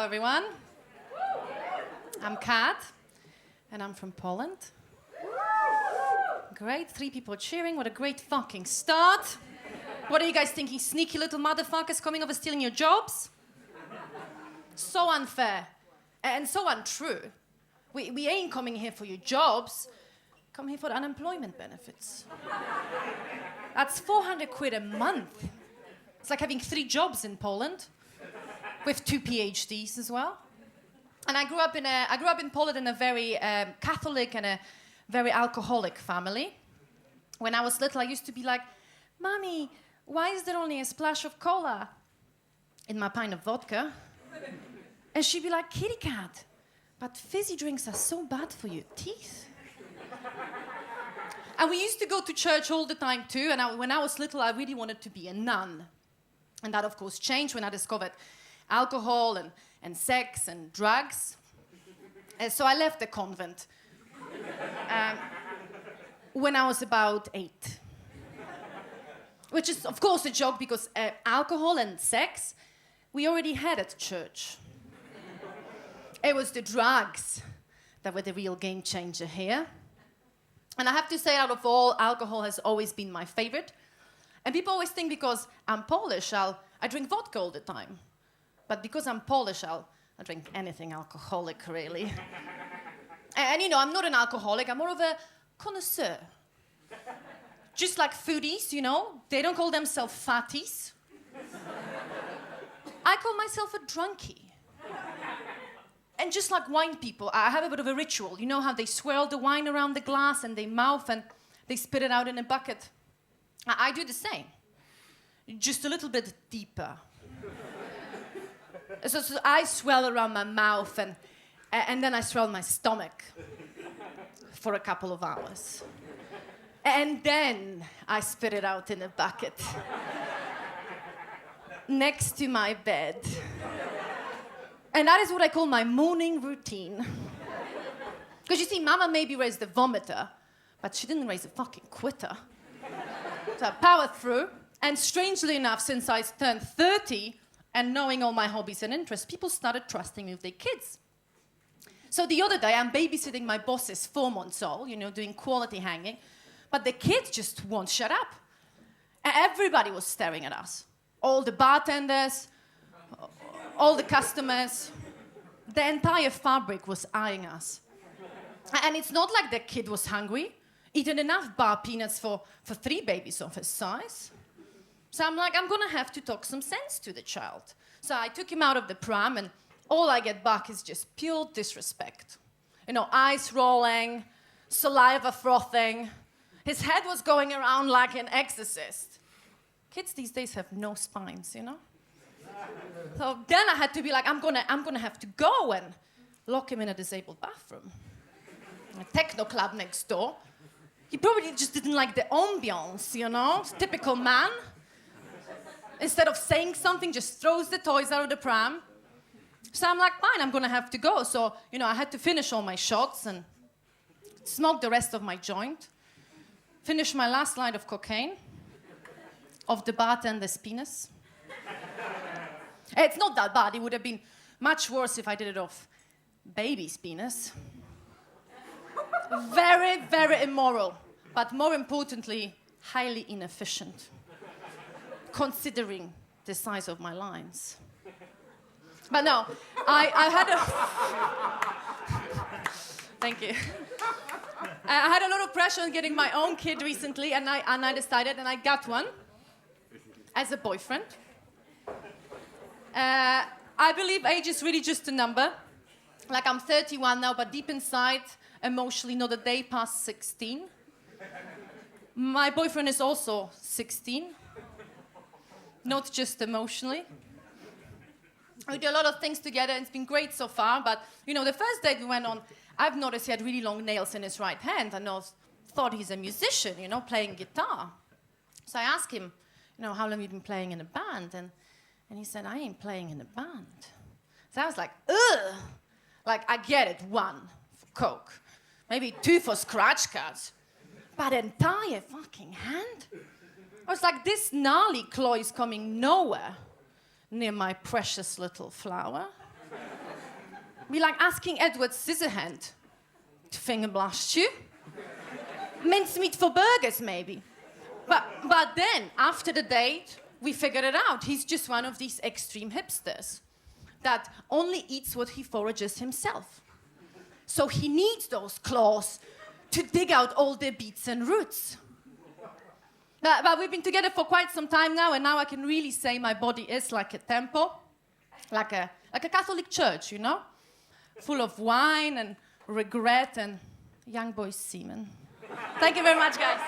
everyone. I'm Kat, and I'm from Poland. Great, 3 people cheering. What a great fucking start. What are you guys thinking? Sneaky little motherfuckers coming over stealing your jobs? So unfair and so untrue. We ain't coming here for your jobs. Come here for the unemployment benefits. That's 400 quid a month. It's like having 3 jobs in Poland, with 2 PhDs as well. And I grew up in Poland in a very Catholic and a very alcoholic family. When I was little, I used to be like, "Mommy, why is there only a splash of cola in my pint of vodka?" And she'd be like, "Kitty cat, but fizzy drinks are so bad for your teeth." And we used to go to church all the time too. And when I was little, I really wanted to be a nun. And that, of course, changed when I discovered alcohol and sex and drugs. And so I left the convent when I was about 8. Which is, of course, a joke because alcohol and sex, we already had at church. It was the drugs that were the real game changer here. And I have to say, out of all, alcohol has always been my favorite. And people always think because I'm Polish, I drink vodka all the time. But because I'm Polish, I drink anything alcoholic, really. And, you know, I'm not an alcoholic. I'm more of a connoisseur. Just like foodies, you know, they don't call themselves fatties. I call myself a drunkie. And just like wine people, I have a bit of a ritual. You know how they swirl the wine around the glass and they mouth and they spit it out in a bucket? I do the same, just a little bit deeper. So I swirl around my mouth and then I swirl my stomach for a couple of hours. And then I spit it out in a bucket next to my bed. And that is what I call my morning routine. Because you see, Mama maybe raised the vomiter, but she didn't raise a fucking quitter. So I powered through, and strangely enough, since I turned 30, and knowing all my hobbies and interests, people started trusting me with their kids. So the other day, I'm babysitting my boss's 4-month-old, you know, doing quality hanging, but the kids just won't shut up. And everybody was staring at us. All the bartenders, all the customers, the entire fabric was eyeing us. And it's not like the kid was hungry, eaten enough bar peanuts for 3 babies of his size. So I'm like, I'm gonna have to talk some sense to the child. So I took him out of the pram, and all I get back is just pure disrespect. You know, eyes rolling, saliva frothing. His head was going around like an exorcist. Kids these days have no spines, you know? So then I had to be like, I'm gonna have to go and lock him in a disabled bathroom. A techno club next door. He probably just didn't like the ambiance, you know? Typical man. Instead of saying something, just throws the toys out of the pram. So I'm like, fine, I'm gonna have to go. So, you know, I had to finish all my shots and smoke the rest of my joint. Finish my last line of cocaine. Of the bartender's penis. It's not that bad. It would have been much worse if I did it off baby's penis. Very, very immoral. But more importantly, highly inefficient. Considering the size of my lines. But no, I had a... Thank you. I had a lot of pressure on getting my own kid recently, and I decided, and I got one as a boyfriend. I believe age is really just a number. Like, I'm 31 now, but deep inside, emotionally, not a day past 16. My boyfriend is also 16. Not just emotionally. We do a lot of things together, and it's been great so far, but, you know, the first date we went on, I've noticed he had really long nails in his right hand, and I thought he's a musician, you know, playing guitar. So I asked him, you know, how long have you been playing in a band? And he said, I ain't playing in a band. So I was like, ugh. Like, I get it, 1 for coke, maybe 2 for scratch cards, but entire fucking hand? I was like, this gnarly claw is coming nowhere near my precious little flower. Be like asking Edward Scissorhand to finger blast you. Mincemeat for burgers, maybe. But then, after the date, we figured it out. He's just one of these extreme hipsters that only eats what he forages himself. So he needs those claws to dig out all the beets and roots. But we've been together for quite some time now, and now I can really say my body is like a temple, like a Catholic church, you know? Full of wine and regret and young boys' semen. Thank you very much, guys.